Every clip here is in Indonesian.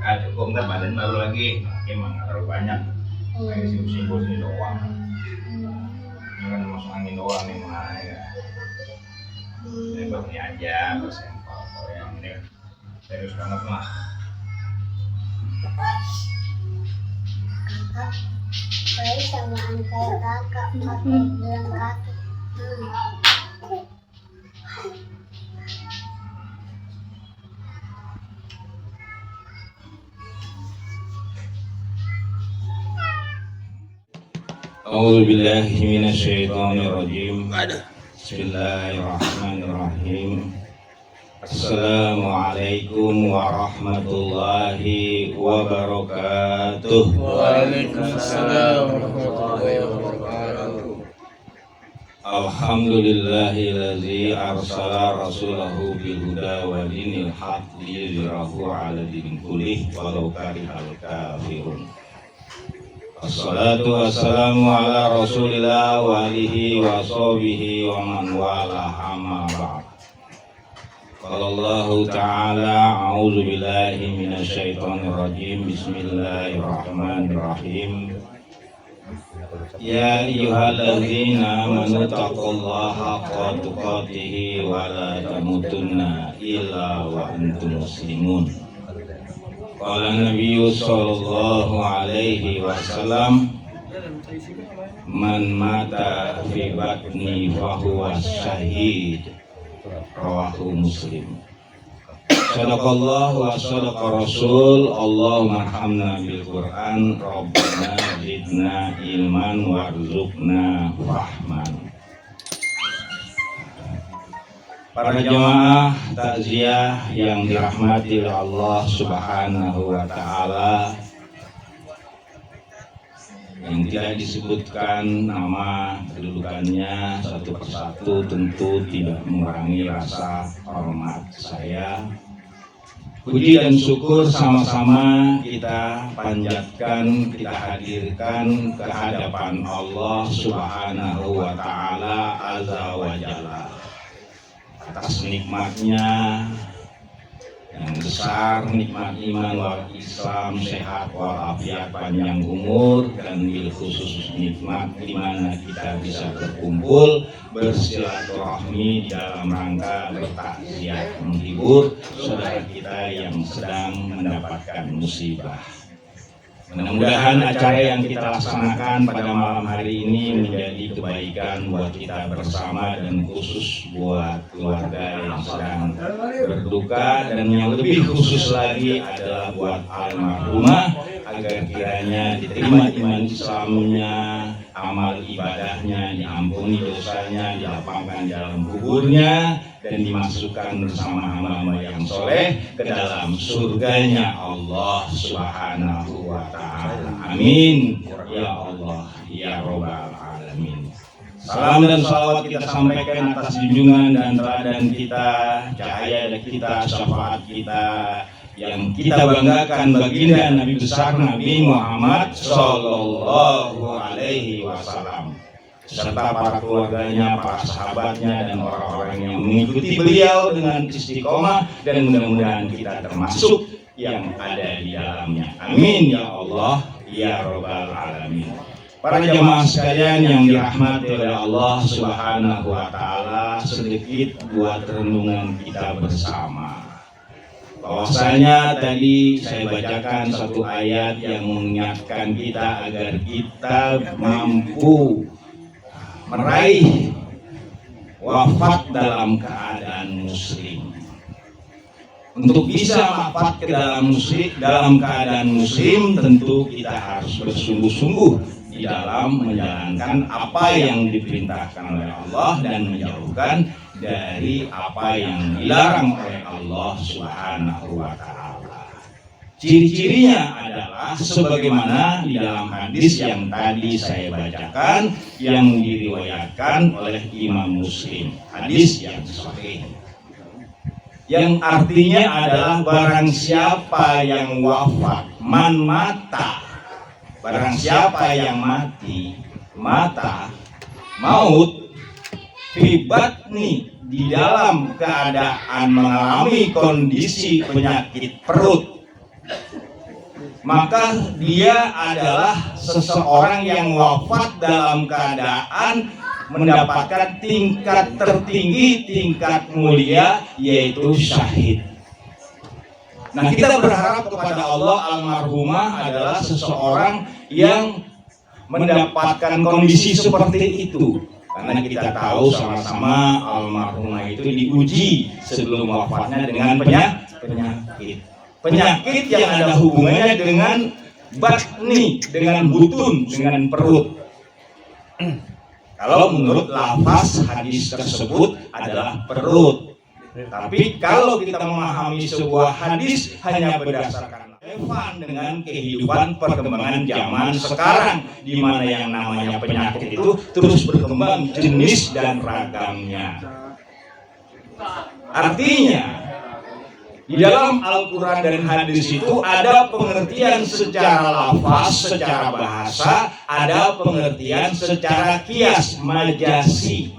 ada kok ntar badan baru lagi emang nggak terlalu banyak kayak simpul sini doang ini kan masuk angin doang nih mana ya ini baru ini aja bersampel kalau yang ini serius banget mah kakak saya samaan kayak kakak bilang kakak A'udzu billahi minasyaitonir rajim. Bismillahirrahmanirrahim. Assalamualaikum warahmatullahi wabarakatuh. Waalaikumsalam warahmatullahi wabarakatuh. Alhamdulillahillazi arsala rasulahu bil huda wa dinil haq liyudhhirahu 'ala dinin kullih walau karihal kafirun. Assalatu wassalamu ala rasulillah wa alihi wa sahbihi wa man wala amma ba'd. Qala Allah ta'ala a'udzu billahi minasyaitonir rajim. Bismillahirrahmanirrahim. Ya ayyuhalladzina amanu taqullaha haqqa tuqatih wa la tamutunna illa wa antum muslimun. Qala Nabi sallallahu alaihi wasallam man mata fi batni fahuwa syahid, rawahu Muslim. Sadaqallah wa sadaqa Rasul. Allahumma arhamna bil Qur'an, Rabbana zidna ilman warzuqna fahman. Para jamaah takziah yang dirahmati oleh Allah Subhanahu wa taala, yang tidak disebutkan nama kedudukannya satu persatu tentu tidak mengurangi rasa hormat saya. Puji dan syukur sama-sama kita panjatkan, kita hadirkan ke hadapan Allah Subhanahu wa taala azza wa jalla atas nikmatnya yang besar, nikmat iman wal Islam, sehat walafiat, panjang umur, dan bil khusus nikmat di mana kita bisa berkumpul bersilaturahmi dalam rangka bertakziah menghibur saudara kita yang sedang mendapatkan musibah. Mudah-mudahan acara yang kita laksanakan pada malam hari ini menjadi kebaikan buat kita bersama dan khusus buat keluarga yang sedang berduka, dan yang lebih khusus lagi adalah buat almarhumah agar kiranya diterima iman Islamnya, amal ibadahnya diampuni dosanya, dilapangkan dalam kuburnya, dan dimasukkan bersama hamba-hamba yang soleh ke dalam surganya Allah Subhanahu wa ta'ala. Amin ya Allah ya Rabbal alamin. Salam dan salawat kita sampaikan atas junjungan dan teladan kita, cahaya kita, syafaat kita, yang kita banggakan baginda Nabi besar Nabi Muhammad sallallahu alaihi wasallam, serta para keluarganya, para sahabatnya, dan orang-orang yang mengikuti beliau dengan istiqomah, dan mudah-mudahan kita termasuk yang ada di dalamnya. Amin ya Allah ya Rabbal alamin. Para jamaah sekalian yang dirahmati oleh Allah Subhanahu wa taala, sedikit buat renungan kita bersama. Bahwasanya tadi saya bacakan satu ayat yang mengingatkan kita agar kita mampu meraih wafat dalam keadaan muslim. Untuk bisa wafat ke dalam keadaan muslim, tentu kita harus bersungguh-sungguh di dalam menjalankan apa yang diperintahkan oleh Allah dan menjauhkan dari apa yang dilarang oleh Allah Subhanahu wa taala. Ciri-cirinya adalah sebagaimana di dalam hadis yang tadi saya bacakan, yang diriwayatkan oleh Imam Muslim, hadis yang sahih, yang artinya adalah barang siapa yang wafat, man mata, barang siapa yang mati, mata, maut, fi batni, di dalam keadaan mengalami kondisi penyakit perut, maka dia adalah seseorang yang wafat dalam keadaan mendapatkan tingkat tertinggi, tingkat mulia, yaitu syahid. Nah, kita berharap kepada Allah, almarhumah adalah seseorang yang mendapatkan kondisi seperti itu. Karena kita tahu sama-sama almarhumah itu diuji sebelum wafatnya dengan penyakit. Penyakit yang ada hubungannya dengan batni, dengan butun, dengan perut. Kalau menurut lafaz hadis tersebut adalah perut. Tapi kalau kita memahami sebuah hadis hanya berdasarkan relevan dengan kehidupan perkembangan zaman sekarang, di mana yang namanya penyakit itu terus berkembang jenis dan ragamnya. Artinya di dalam Al-Quran dan hadis itu ada pengertian secara lafaz, secara bahasa, ada pengertian secara kias, majasi.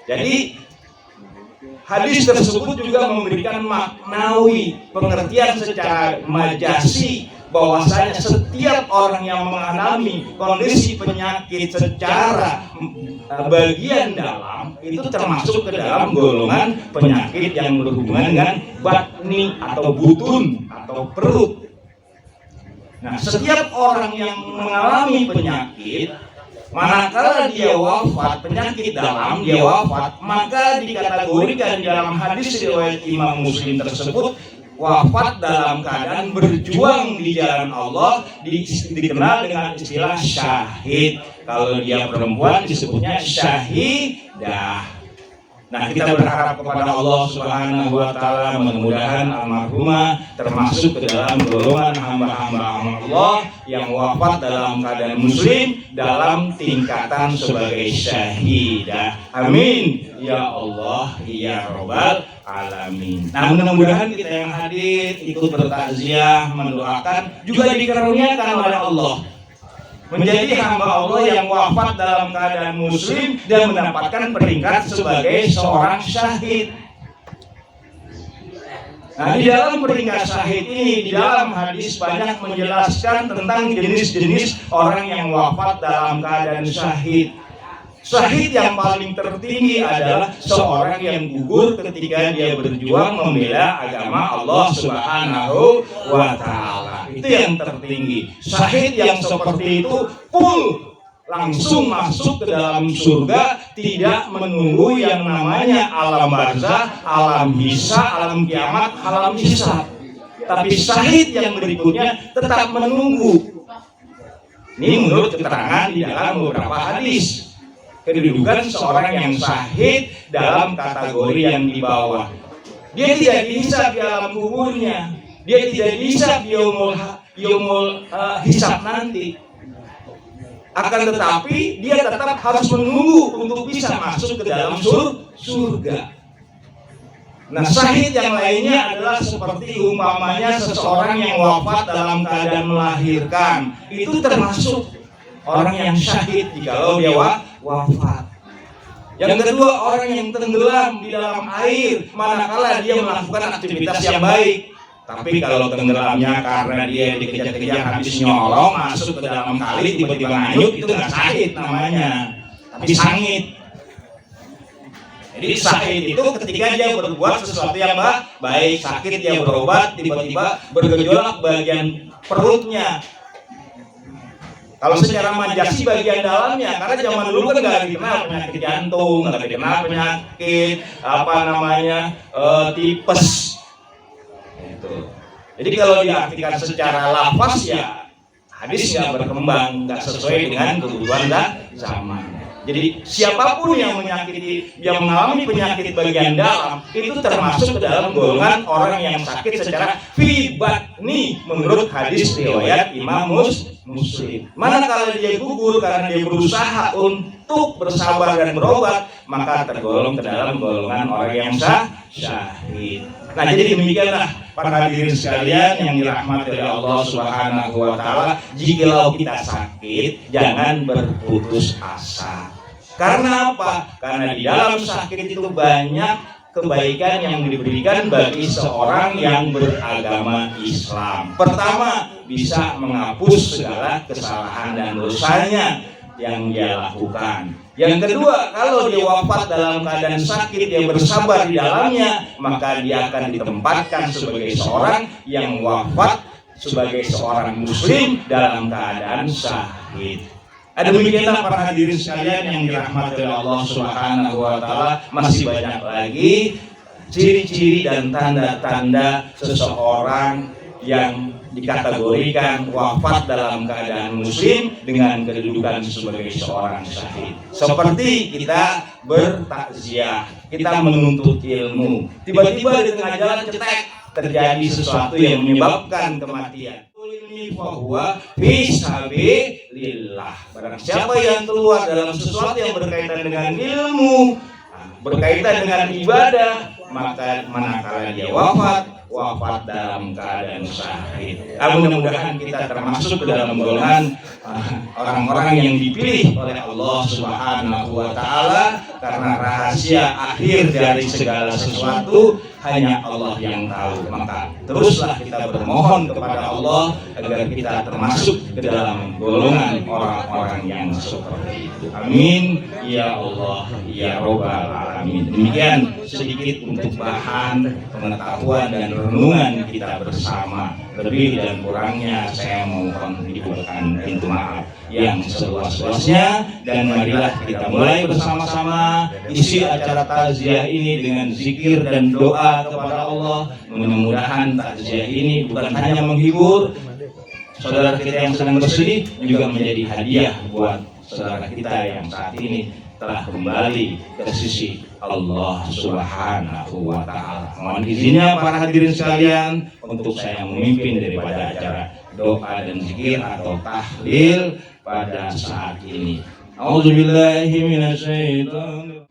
Jadi hadis tersebut juga memberikan maknawi, pengertian secara majasi, bahwasanya setiap orang yang mengalami kondisi penyakit secara bagian dalam itu termasuk ke dalam golongan penyakit yang berhubungan dengan batni atau butun atau perut. Nah, setiap orang yang mengalami penyakit, manakala dia wafat, penyakit dalam dia wafat, maka dikategorikan dalam hadis riwayat Imam Muslim tersebut wafat dalam keadaan berjuang di jalan Allah, dikenal dengan istilah syahid. Kalau dia perempuan disebutnya syahidah. Nah, kita berharap kepada Allah Subhanahu wa taala, mudah-mudahan almarhumah termasuk ke dalam golongan hamba-hamba Allah yang wafat dalam keadaan muslim dalam tingkatan sebagai syahidah. Amin ya Allah ya rabbal alamin. Nah, mudah-mudahan kita yang hadir ikut bertakziah, mendoakan, juga dikaruniakan oleh Allah menjadi hamba Allah yang wafat dalam keadaan muslim dan mendapatkan peringkat sebagai seorang syahid. Nah, di dalam peringkat syahid ini, di dalam hadis banyak menjelaskan tentang jenis-jenis orang yang wafat dalam keadaan syahid. Syahid yang paling tertinggi adalah seorang yang gugur ketika dia berjuang membela agama Allah Subhanahu wa taala. Itu yang tertinggi. Syahid yang seperti itu full langsung masuk ke dalam surga, tidak menunggu yang namanya alam barzah, alam hisab, alam kiamat, alam hisab. Tapi syahid yang berikutnya tetap menunggu. Ini menurut keterangan di dalam beberapa hadis. Kedudukan seorang yang syahid dalam kategori yang di bawah. Dia tidak dihisab di alam kuburnya. Dia tidak dihisab di yaumul hisab nanti. Akan tetapi dia tetap harus menunggu untuk bisa masuk ke dalam surga. Nah, syahid yang lainnya adalah seperti umpamanya seseorang yang wafat dalam keadaan melahirkan. Itu termasuk orang yang syahid jikalau dia wafat. Yang kedua, orang yang tenggelam di dalam air manakala dia melakukan aktivitas yang baik. Tapi kalau tenggelamnya karena dia dikejar-kejar habis nyolong masuk ke dalam kali tiba-tiba nganyut, itu nggak syahid namanya, tapi sangit. Jadi syahid itu ketika dia berbuat sesuatu yang baik, sakit dia berobat, tiba-tiba bergejolak bagian perutnya. Kalau secara majasi bagian dalamnya, karena zaman dulu kan nggak dikenal penyakit jantung, nggak dikenal penyakit tipes. Gitu. Jadi kalau diartikan secara lafaz ya hadis nggak berkembang, nggak sesuai dengan kebutuhan zaman. Jadi siapapun yang mengalami penyakit bagian dalam itu termasuk ke dalam golongan orang yang sakit secara fibatni menurut hadis riwayat Imam Muslim. Manakala dia gugur karena dia berusaha untuk bersabar dan berobat, maka tergolong ke dalam golongan orang yang syahid. Nah, jadi demikianlah para hadirin sekalian yang dirahmati oleh Allah Subhanahu wa taala, jikalau kita sakit jangan berputus asa. Karena apa? Karena di dalam sakit itu banyak kebaikan yang diberikan bagi seorang yang beragama Islam. Pertama, bisa menghapus segala kesalahan dan dosanya yang dia lakukan. Yang kedua, kalau dia wafat dalam keadaan sakit, dia bersabar di dalamnya, maka dia akan ditempatkan sebagai seorang yang wafat sebagai seorang muslim dalam keadaan syahid. Demikianlah para hadirin sekalian yang dirahmati oleh Allah Subhanahu wa taala, masih banyak lagi ciri-ciri dan tanda-tanda seseorang yang dikategorikan wafat dalam keadaan muslim dengan kedudukan sebagai seorang syahid. Seperti kita bertakziah, kita menuntut ilmu, tiba-tiba di tengah jalan cetek terjadi sesuatu yang menyebabkan kematian. Bahwa fisabilillah, barang siapa yang keluar dalam sesuatu yang berkaitan dengan ilmu, berkaitan dengan ibadah, maka manakala dia wafat dalam keadaan syahid. Mudah-mudahan kita termasuk dalam golongan orang-orang yang dipilih oleh Allah Subhanahu wa taala, karena rahasia akhir dari segala sesuatu hanya Allah yang tahu. Maka teruslah kita bermohon kepada Allah agar kita termasuk ke dalam golongan orang-orang yang seperti itu. Amin ya Allah ya Rabbal alamin. Demikian sedikit untuk bahan pengetahuan dan renungan kita bersama. Lebih dan kurangnya saya mohon dibuatkan pintu maaf yang seluas-luasnya, dan marilah kita mulai bersama-sama isi acara takziah ini dengan zikir dan doa kepada Allah. Mudah-mudahan takziah ini bukan hanya menghibur saudara kita yang sedang bersedih, juga menjadi hadiah buat saudara kita yang saat ini telah kembali ke sisi Allah Subhanahu wa taala. Mohon izinnya para hadirin sekalian untuk saya memimpin daripada acara doa dan zikir atau tahlil pada saat ini. Auzubillahi minasyaitonir.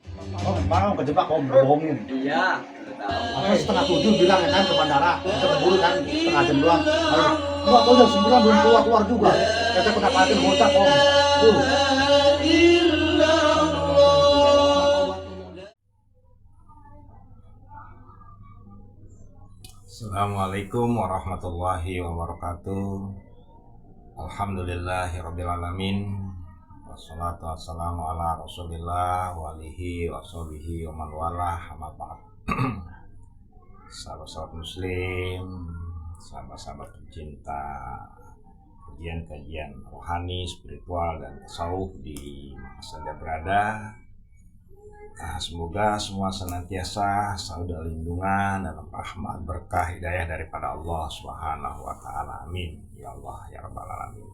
Mau kejebak om bohongin. Iya. Apa setengah 7 bilang ya kan ke bandara, keburu kan setengah jam doang. Enggak tahu jam 9 belum keluar juga. Kata kena patin bocah om. Assalamualaikum warahmatullahi wabarakatuh. Alhamdulillahirabbil alamin. Wassalatu wassalamu ala Rasulillah wa alihi wa sahbihi wa man walah, amma ba'd. Sahabat-sahabat muslim, sahabat-sahabat pencinta kajian-kajian rohani, spiritual dan tasawuf di mana saja berada. Semoga semua senantiasa selalu dalam lindungan, dalam rahmat, berkah, hidayah daripada Allah Subhanahu wa taala. Amin ya Allah ya Rabbal alamin.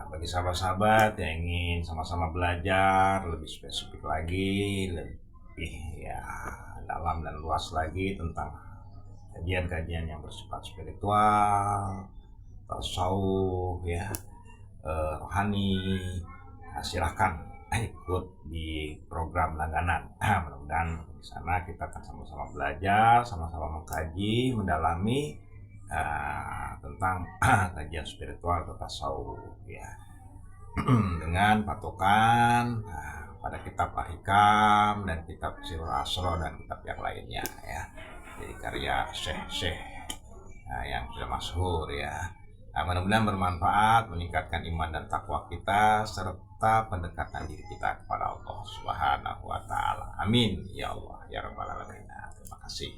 Bagi sahabat-sahabat yang ingin sama-sama belajar lebih spesifik lagi, lebih dalam dan luas lagi tentang kajian-kajian yang bersifat spiritual, tasawuf, rohani, silahkan ikut di program langganan. Mudah-mudahan di sana kita akan sama-sama belajar, sama-sama mengkaji, mendalami tentang kajian spiritual atau tasawuf dengan patokan pada kitab Al-Hikam dan kitab Sirul Asro dan kitab yang lainnya jadi karya syekh-syekh yang sudah masyhur mudah-mudahan bermanfaat, meningkatkan iman dan takwa kita serta pendekatan diri kita kepada Allah Subhanahu wa taala. Amin ya Allah ya Rabbal alamin. Terima kasih.